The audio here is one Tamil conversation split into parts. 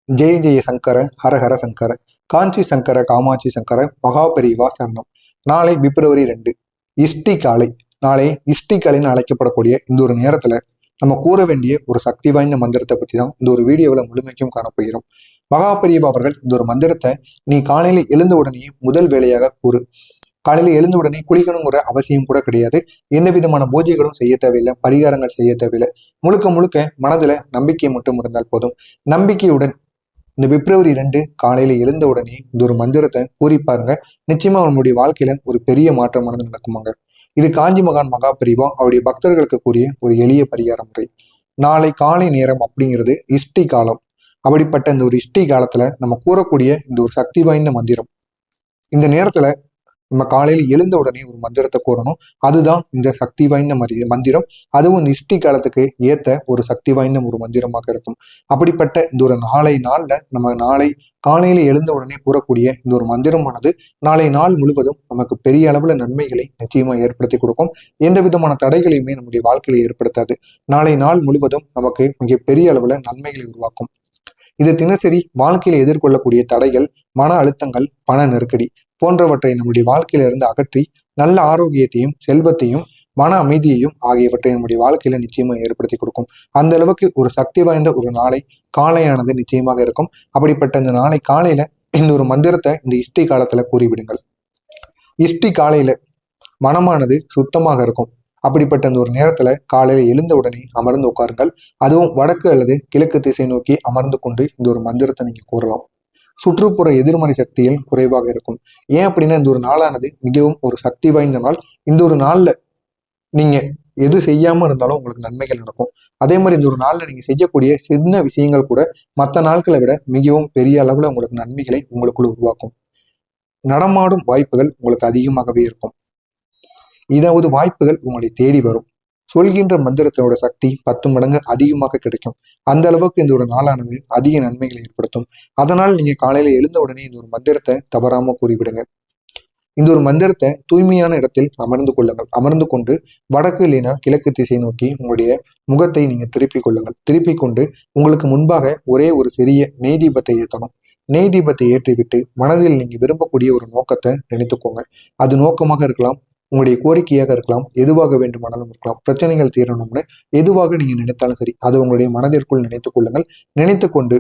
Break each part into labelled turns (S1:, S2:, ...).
S1: ஜெய ஜெய சங்கர ஹரஹர சங்கர காஞ்சி சங்கர காமாட்சி சங்கர மகாபெரிவா சரணம். நாளை பிப்ரவரி 2 இஷ்டி காலை. நாளை இஷ்டி காலைன்னு அழைக்கப்படக்கூடிய இந்த ஒரு நேரத்துல நம்ம கூற வேண்டிய ஒரு சக்தி வாய்ந்த மந்திரத்தை பத்தி தான் இந்த ஒரு வீடியோவில் முழுமைக்கும் காணப்போகிறோம். மகாபெரிவா அவர்கள் இந்த ஒரு மந்திரத்தை நீ காலையில எழுந்த உடனே முதல் வேலையாக கூறு. காலையில எழுந்த உடனே குளிக்கணுங்கிற அவசியம் கூட கிடையாது. எந்த விதமான பூஜைகளும் செய்ய தேவையில்லை, பரிகாரங்கள் செய்ய தேவையில்லை. முழுக்க முழுக்க மனதுல நம்பிக்கை மட்டும் இருந்தால் போதும். நம்பிக்கையுடன் இந்த பிப்ரவரி 2 காலையில எழுந்த உடனே இந்த ஒரு மந்திரத்தை கூறி பாருங்க. நிச்சயமா அவனுடைய வாழ்க்கையில ஒரு பெரிய மாற்றமானது நடக்குமாங்க. இது காஞ்சி மகான் மகாபெரிவா அவருடைய பக்தர்களுக்கு கூறிய ஒரு எளிய பரிகார முறை. நாளை காலை நேரம் அப்படிங்கிறது இஷ்டி காலம். அப்படிப்பட்ட இந்த ஒரு இஷ்டி காலத்துல நம்ம கூறக்கூடிய இந்த ஒரு சக்தி வாய்ந்த மந்திரம், இந்த நேரத்துல நம்ம காலையில எழுந்த உடனே ஒரு மந்திரத்தை கூறணும். அதுதான் இந்த சக்தி வாய்ந்த மந்திரம். அதுவும் இஷ்டி காலத்துக்கு ஏத்த ஒரு சக்தி வாய்ந்த ஒரு மந்திரமாக இருக்கும். அப்படிப்பட்ட இந்த ஒரு நாள்ல நம்ம நாளை காலையில எழுந்த உடனே கூறக்கூடிய இந்த ஒரு மந்திரமானது நாளை நாள் முழுவதும் நமக்கு பெரிய அளவுல நன்மைகளை நிச்சயமா ஏற்படுத்தி கொடுக்கும். எந்த விதமான தடைகளையுமே நம்முடைய வாழ்க்கையில ஏற்படுத்தாது. நாளை நாள் முழுவதும் நமக்கு மிக பெரிய அளவுல நன்மைகளை உருவாக்கும். இது தினசரி வாழ்க்கையில எதிர்கொள்ளக்கூடிய தடைகள், மன அழுத்தங்கள், பண நெருக்கடி போன்றவற்றை நம்முடைய வாழ்க்கையில இருந்து அகற்றி நல்ல ஆரோக்கியத்தையும், செல்வத்தையும், மன அமைதியையும் ஆகியவற்றை நம்முடைய வாழ்க்கையில நிச்சயமா ஏற்படுத்தி கொடுக்கும். அந்த அளவுக்கு ஒரு சக்தி வாய்ந்த ஒரு நாளை காலையானது நிச்சயமாக இருக்கும். அப்படிப்பட்ட இந்த நாளை காலையில இந்த ஒரு மந்திரத்தை இந்த இஷ்டி காலத்துல கூறிவிடுங்கள். இஷ்டி காலையில மனமானது சுத்தமாக இருக்கும். அப்படிப்பட்ட அந்த ஒரு நேரத்துல காலையில எழுந்த உடனே அமர்ந்து உட்காருங்கள். அதுவும் வடக்கு அல்லது கிழக்கு திசை நோக்கி அமர்ந்து கொண்டு இந்த ஒரு மந்திரத்தை நீங்க கூறலாம். சுற்றுப்புற எதிர்மறை சக்தியில் குறைவாக இருக்கும். ஏன் அப்படின்னா இந்த ஒரு நாளானது மிகவும் ஒரு சக்தி வாய்ந்த நாள். இந்த ஒரு நாள்ல நீங்க எது செய்யாம இருந்தாலும் உங்களுக்கு நன்மைகள் நடக்கும். அதே மாதிரி இந்த ஒரு நாள்ல நீங்க செய்யக்கூடிய சின்ன விஷயங்கள் கூட மற்ற நாட்களை விட மிகவும் பெரிய அளவுல உங்களுக்கு நன்மைகளை உங்களுக்குள்ள உருவாக்கும். நடமாடும் வாய்ப்புகள் உங்களுக்கு அதிகமாகவே இருக்கும். இதாவது வாய்ப்புகள் உங்களை தேடி வரும். சொல்கின்ற மந்திரத்தினோட சக்தி 10 மடங்கு அதிகமாக கிடைக்கும். அந்த அளவுக்கு இந்த ஒரு நாளானது அதிக நன்மைகளை ஏற்படுத்தும். அதனால் நீங்க காலையில எழுந்த உடனே இந்த ஒரு மந்திரத்தை தவறாம கூறிவிடுங்க. இந்த ஒரு மந்திரத்தை தூய்மையான இடத்தில் அமர்ந்து கொள்ளுங்கள். அமர்ந்து கொண்டு வடக்கு இல்லைனா கிழக்கு திசை நோக்கி உங்களுடைய முகத்தை நீங்க திருப்பிக் கொள்ளுங்கள். திருப்பி கொண்டு உங்களுக்கு முன்பாக ஒரே ஒரு சிறிய நெய் தீபத்தை ஏற்றணும். நெய் தீபத்தை ஏற்றிவிட்டு மனதில் நீங்க விரும்பக்கூடிய ஒரு நோக்கத்தை நினைத்துக்கோங்க. அது நோக்கமாக இருக்கலாம், உங்களுடைய கோரிக்கையாக இருக்கலாம், எதுவாக வேண்டுமானாலும் இருக்கலாம். பிரச்சனைகள் தீரணும்னு எதுவாக நீங்க நினைத்தாலும் சரி, அது உங்களுடைய மனதிற்குள் நினைத்துக் கொள்ளுங்கள். நினைத்து கொண்டு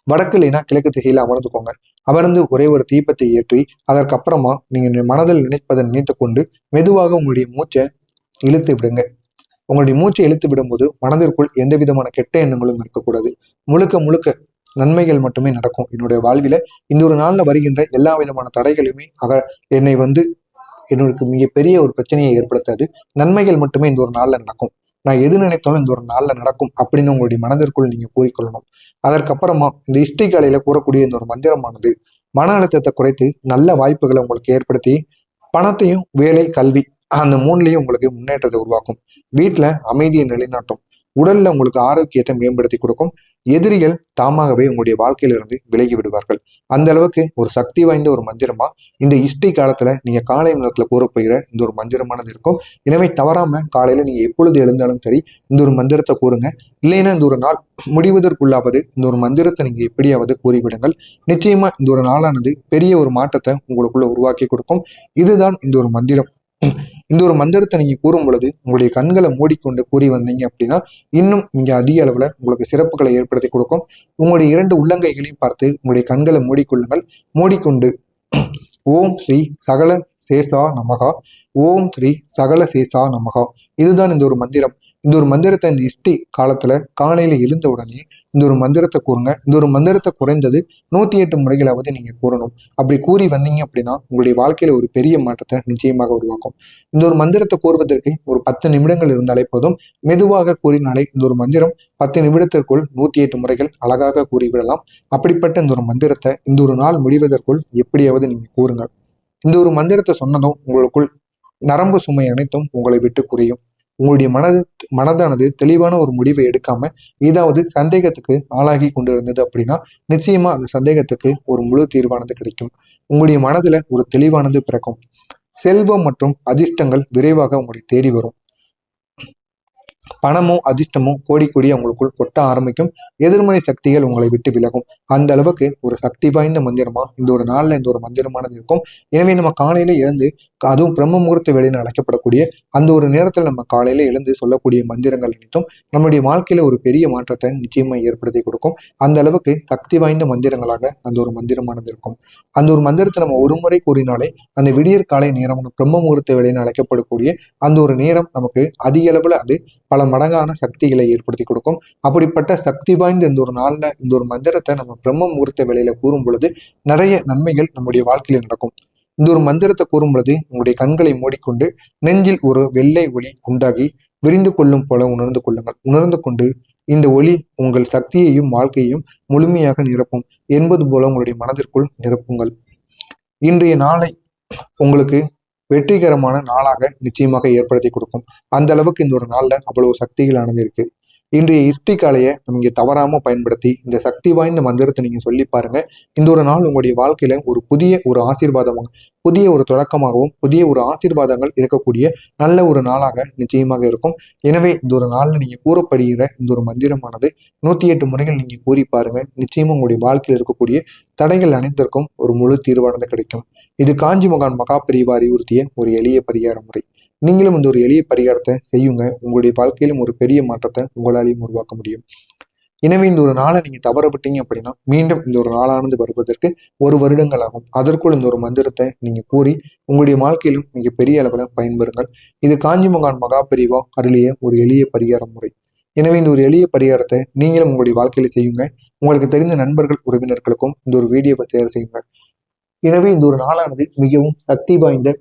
S1: வடக்கு இல்லைனா கிழக்கு திசையில அமர்ந்துக்கோங்க. அமர்ந்து ஒரே ஒரு தீபத்தை ஏற்றி அதற்கப்புறமா நீங்க மனதில் நினைப்பதை நினைத்து கொண்டு மெதுவாக உங்களுடைய மூச்சை இழுத்து விடுங்க. உங்களுடைய மூச்சை இழுத்து விடும்போது மனதிற்குள் எந்த விதமான கெட்ட எண்ணங்களும் இருக்கக்கூடாது. முழுக்க முழுக்க நன்மைகள் மட்டுமே நடக்கும். என்னுடைய வாழ்வில இந்த ஒரு நாள்ல வருகின்ற எல்லா விதமான தடைகளையுமே என்னை என்னோட மிகப்பெரிய ஒரு பிரச்சனையை ஏற்படுத்தாது. நன்மைகள் மட்டுமே இந்த ஒரு நாள்ல நடக்கும். நான் எது நினைத்தாலும் இந்த ஒரு நாள்ல நடக்கும் அப்படின்னு உங்களுடைய மனதிற்குள் நீங்க கூறிக்கொள்ளணும். அதற்கப்புறமா இந்த இஷ்டி காலையில கூறக்கூடிய இந்த ஒரு மந்திரமானது மன அழுத்தத்தை குறைத்து நல்ல வாய்ப்புகளை உங்களுக்கு ஏற்படுத்தி பணத்தையும், வேலை, கல்வி அந்த 3லயும் உங்களுக்கு முன்னேற்றத்தை உருவாக்கும். வீட்டுல அமைதியை நிலைநாட்டும். உடல்ல உங்களுக்கு ஆரோக்கியத்தை மேம்படுத்தி கொடுக்கும். எதிரிகள் தாமாகவே உங்களுடைய வாழ்க்கையிலிருந்து விலகி விடுவார்கள். அந்த அளவுக்கு ஒரு சக்தி வாய்ந்த ஒரு மந்திரமா இந்த இஷ்டி காலத்துல நீங்க காலை நேரத்துல கூறப்போகிற இந்த ஒரு மந்திரமானது இருக்கும். எனவே தவறாம காலையில நீங்க எப்பொழுது எழுந்தாலும் சரி இந்த ஒரு மந்திரத்தை கூறுங்க. இல்லைன்னா இந்த ஒரு நாள் முடிவதற்குள்ளாவது இந்த ஒரு மந்திரத்தை நீங்க எப்படியாவது கூறிவிடுங்கள். நிச்சயமா இந்த ஒரு நாளானது பெரிய ஒரு மாற்றத்தை உங்களுக்குள்ள உருவாக்கி கொடுக்கும். இதுதான் இந்த ஒரு மந்திரம். இந்த ஒரு மந்திரத்தை நீங்க கூறும் பொழுது உங்களுடைய கண்களை மூடிக்கொண்டு கூறி வந்தீங்க அப்படின்னா இன்னும் நீங்க அதிக அளவுல உங்களுக்கு சிறப்புகளை ஏற்படுத்தி கொடுக்கும். உங்களுடைய 2 உள்ளங்கைகளையும் பார்த்து உங்களுடைய கண்களை மூடிக்கொள்ளுங்கள். மூடிக்கொண்டு ஓம் ஸ்ரீ சகல சேஷா நமகா, ஓம் ஸ்ரீ சகல சேஷா நமகா, இதுதான் இந்த ஒரு மந்திரம். இந்த ஒரு மந்திரத்தை இந்த இஷ்டி காலத்துல காலையில எழுந்த உடனே இந்த ஒரு மந்திரத்தை கூறுங்க. இந்த ஒரு மந்திரத்தை குறைந்தது 108 முறைகளாவது நீங்க கூறணும். அப்படி கூறி வந்தீங்க அப்படின்னா உங்களுடைய வாழ்க்கையில ஒரு பெரிய மாற்றத்தை நிச்சயமாக உருவாக்கும். இந்த ஒரு மந்திரத்தை கூறுவதற்கு ஒரு 10 நிமிடங்கள் இருந்தாலே போதும். மெதுவாக கூறினாலே இந்த ஒரு மந்திரம் 10 நிமிடத்திற்குள் 108 முறைகள் அழகாக கூறிவிடலாம். அப்படிப்பட்ட இந்த ஒரு மந்திரத்தை இந்த ஒரு நாள் முடிவதற்குள் எப்படியாவது நீங்க கூறுங்க. இந்த ஒரு மந்திரத்தை சொன்னதும் உங்களுக்குள் நரம்பு சுமை அனைத்தும் உங்களை விட்டு குறையும். உங்களுடைய மனதானது தெளிவான ஒரு முடிவை எடுக்காம ஏதாவது சந்தேகத்துக்கு ஆளாகி கொண்டு இருந்தது அப்படின்னா நிச்சயமா அந்த சந்தேகத்துக்கு ஒரு முழு தீர்வானது கிடைக்கும். உங்களுடைய மனதுல ஒரு தெளிவானது பிறக்கும். செல்வம் மற்றும் அதிர்ஷ்டங்கள் விரைவாக உங்களை தேடி வரும். பணமோ அதிர்ஷ்டமோ கோடி கோடி உங்களுக்குள் கொட்ட ஆரம்பிக்கும். எதிர்மறை சக்திகள் உங்களை விட்டு விலகும். அந்த அளவுக்கு ஒரு சக்தி வாய்ந்த மந்திரமா இந்த ஒரு நாள்ல இந்த ஒரு மந்திரமானது இருக்கும். எனவே நம்ம காலையில எழுந்து, அதுவும் பிரம்ம முகூர்த்த வேலைன்னு அழைக்கப்படக்கூடிய அந்த ஒரு நேரத்தில் நம்ம காலையில எழுந்து சொல்லக்கூடிய மந்திரங்கள் அனைத்தும் நம்முடைய வாழ்க்கையில ஒரு பெரிய மாற்றத்தை நிச்சயமா ஏற்படுத்தி கொடுக்கும். அந்த அளவுக்கு சக்தி வாய்ந்த மந்திரங்களாக அந்த ஒரு மந்திரமானது இருக்கும். அந்த ஒரு மந்திரத்தை நம்ம ஒரு முறை கூறினாலே அந்த விடியற் காலை நேரம் பிரம்ம முகூர்த்த வேலைன்னு அழைக்கப்படக்கூடிய அந்த ஒரு நேரம் நமக்கு அதிக அளவுல அது பல மடங்கான சக்திகளை ஏற்படுத்தி கொடுக்கும். அப்படிப்பட்ட சக்தி வாய்ந்த இந்த ஒரு நாள்ல இந்த ஒரு மந்திரத்தை நம்ம பிரம்ம முகூர்த்த வேலையில கூறும் பொழுது நிறைய நன்மைகள் நம்முடைய வாழ்க்கையில நடக்கும். இந்த ஒரு மந்திரத்தை கூறும் பொழுது உங்களுடைய கண்களை மூடிக்கொண்டு நெஞ்சில் ஒரு வெள்ளை ஒளி உண்டாகி விரிந்து கொள்ளும் போல உணர்ந்து கொள்ளுங்கள். உணர்ந்து கொண்டு இந்த ஒளி உங்கள் சக்தியையும் வாழ்க்கையையும் முழுமையாக நிரப்பும் என்பது போல உங்களுடைய மனதிற்குள் நிரப்புங்கள். இன்றைய நாளை உங்களுக்கு வெற்றிகரமான நாளாக நிச்சயமாக ஏற்படுத்தி கொடுக்கும். அந்த அளவுக்கு இந்த ஒரு நாள்ல அவ்வளவு சக்திகளானது இருக்கு. இன்றைய இஷ்டிகாலையை நீங்க தவறாம பயன்படுத்தி இந்த சக்தி வாய்ந்த மந்திரத்தை நீங்க சொல்லி பாருங்க. இந்த ஒரு நாள் உங்களுடைய வாழ்க்கையில ஒரு புதிய ஒரு ஆசீர்வாதமாக, புதிய ஒரு தொடக்கமாகவும், புதிய ஒரு ஆசீர்வாதங்கள் இருக்கக்கூடிய நல்ல ஒரு நாளாக நிச்சயமாக இருக்கும். எனவே இந்த ஒரு நாள்ல நீங்க கூறப்படுகிற இந்த ஒரு மந்திரமானது 108 முறைகள் நீங்க கூறி பாருங்க. நிச்சயமா உங்களுடைய வாழ்க்கையில் இருக்கக்கூடிய தடைகள் அனைத்திற்கும் ஒரு முழு தீர்வானது கிடைக்கும். இது காஞ்சி மகான் மகா பெரியவா அறிவுறுத்திய ஒரு எளிய பரிகார முறை. நீங்களும் இந்த ஒரு எளிய பரிகாரத்தை செய்யுங்க. உங்களுடைய வாழ்க்கையிலும் ஒரு பெரிய மாற்றத்தை உங்களாலையும் உருவாக்க முடியும். எனவே இந்த ஒரு நாளை நீங்க தவற விட்டீங்க அப்படின்னா மீண்டும் இந்த ஒரு நாளானது வருவதற்கு 1 வருடங்கள் ஆகும். அதற்குள் இந்த ஒரு மந்திரத்தை நீங்க கூறி உங்களுடைய வாழ்க்கையிலும் மிக பெரிய அளவில் பயன்பெறுங்கள். இது காஞ்சி மகான் மகா பெரியவா அருளிய ஒரு எளிய பரிகார முறை. எனவே இந்த ஒரு எளிய பரிகாரத்தை நீங்களும் உங்களுடைய வாழ்க்கையில செய்யுங்க. உங்களுக்கு தெரிந்த நண்பர்கள் உறவினர்களுக்கும் இந்த ஒரு வீடியோவை ஷேர் செய்யுங்க. எனவே இந்த ஒரு நாளானது மிகவும் சக்தி வாய்ந்த,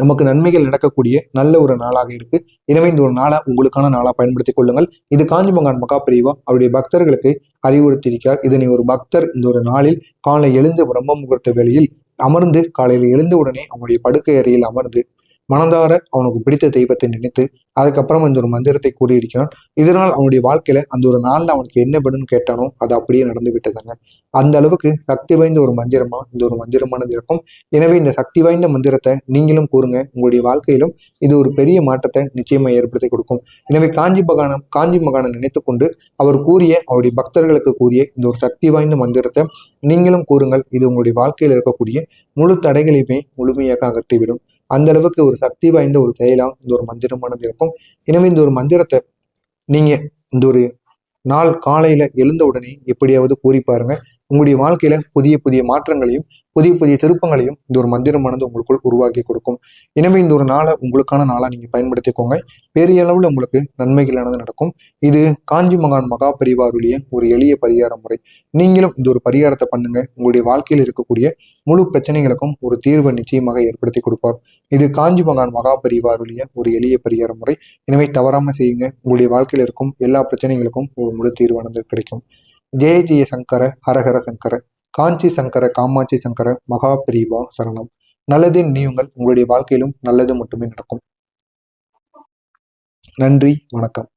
S1: நமக்கு நன்மைகள் நடக்கக்கூடிய நல்ல ஒரு நாளாக இருக்கு. எனவே இந்த ஒரு நாளை உங்களுக்கான நாளா பயன்படுத்திக் கொள்ளுங்கள். இது காஞ்சி மகான் மகா பெரியவா அவருடைய பக்தர்களுக்கு அறிவுறுத்தியிருக்கிறார். இதனை ஒரு பக்தர் இந்த ஒரு நாளில் காலை எழுந்து பிரம்ம முகூர்த்த வேளையில் அமர்ந்து, காலையில் எழுந்த உடனே அவனுடைய படுக்கை அறையில் அமர்ந்து மனதார அவனுக்கு பிடித்த தெய்வத்தை நினைத்து அதுக்கப்புறம் இந்த ஒரு மந்திரத்தை கூறியிருக்கிறான். இதனால் அவனுடைய வாழ்க்கையில அந்த ஒரு நாள்ல அவனுக்கு என்ன வேணும்னு கேட்டானோ அது அப்படியே நடந்து விட்டதாங்க. அந்த அளவுக்கு சக்தி வாய்ந்த ஒரு மந்திரமா இந்த ஒரு மந்திரமானது இருக்கும். எனவே இந்த சக்தி வாய்ந்த மந்திரத்தை நீங்களும் கூறுங்க. உங்களுடைய வாழ்க்கையிலும் இது ஒரு பெரிய மாற்றத்தை நிச்சயமா ஏற்படுத்தி கொடுக்கும். எனவே காஞ்சி மகானை நினைத்து கொண்டு அவர் கூறிய, அவருடைய பக்தர்களுக்கு கூறிய இந்த ஒரு சக்தி வாய்ந்த மந்திரத்தை நீங்களும் கூறுங்கள். இது உங்களுடைய வாழ்க்கையில் இருக்கக்கூடிய முழு தடைகளையுமே முழுமையாக அகற்றிவிடும். அந்த அளவுக்கு ஒரு சக்தி வாய்ந்த ஒரு செயலா இந்த ஒரு மந்திரமானது இருக்கும். எனவே இந்த ஒரு மந்திரத்தை நீங்க இந்த ஒரு நாள் காலையில எழுந்த உடனே எப்படியாவது கூறி பாருங்க. உங்களுடைய வாழ்க்கையில புதிய புதிய மாற்றங்களையும் புதிய புதிய திருப்பங்களையும் இந்த ஒரு மந்திரமானது உங்களுக்குள் உருவாக்கி கொடுக்கும். எனவே இந்த ஒரு நாளை உங்களுக்கான நாளா நீங்க பயன்படுத்திக்கோங்க. பெரிய அளவுல உங்களுக்கு நன்மைகளானது நடக்கும். இது காஞ்சி மகான் மகா பெரியவா அருளிய ஒரு எளிய பரிகார முறை. நீங்களும் இந்த ஒரு பரிகாரத்தை பண்ணுங்க. உங்களுடைய வாழ்க்கையில் இருக்கக்கூடிய முழு பிரச்சனைகளுக்கும் ஒரு தீர்வை நிச்சயமாக ஏற்படுத்தி கொடுப்பார். இது காஞ்சி மகான் மகா பெரியவா அருளிய ஒரு எளிய பரிகார முறை. எனவே தவறாம செய்யுங்க. உங்களுடைய வாழ்க்கையில் இருக்கும் எல்லா பிரச்சனைகளுக்கும் ஒரு முழு தீர்வானது கிடைக்கும். ஜெய ஜெய சங்கர ஹரஹர சங்கர, காஞ்சி சங்கர காமாட்சி சங்கர மகா பெரியவா சரணம். நல்லதே நினையுங்கள். உங்களுடைய வாழ்க்கையிலும் நல்லது மட்டுமே நடக்கும். நன்றி, வணக்கம்.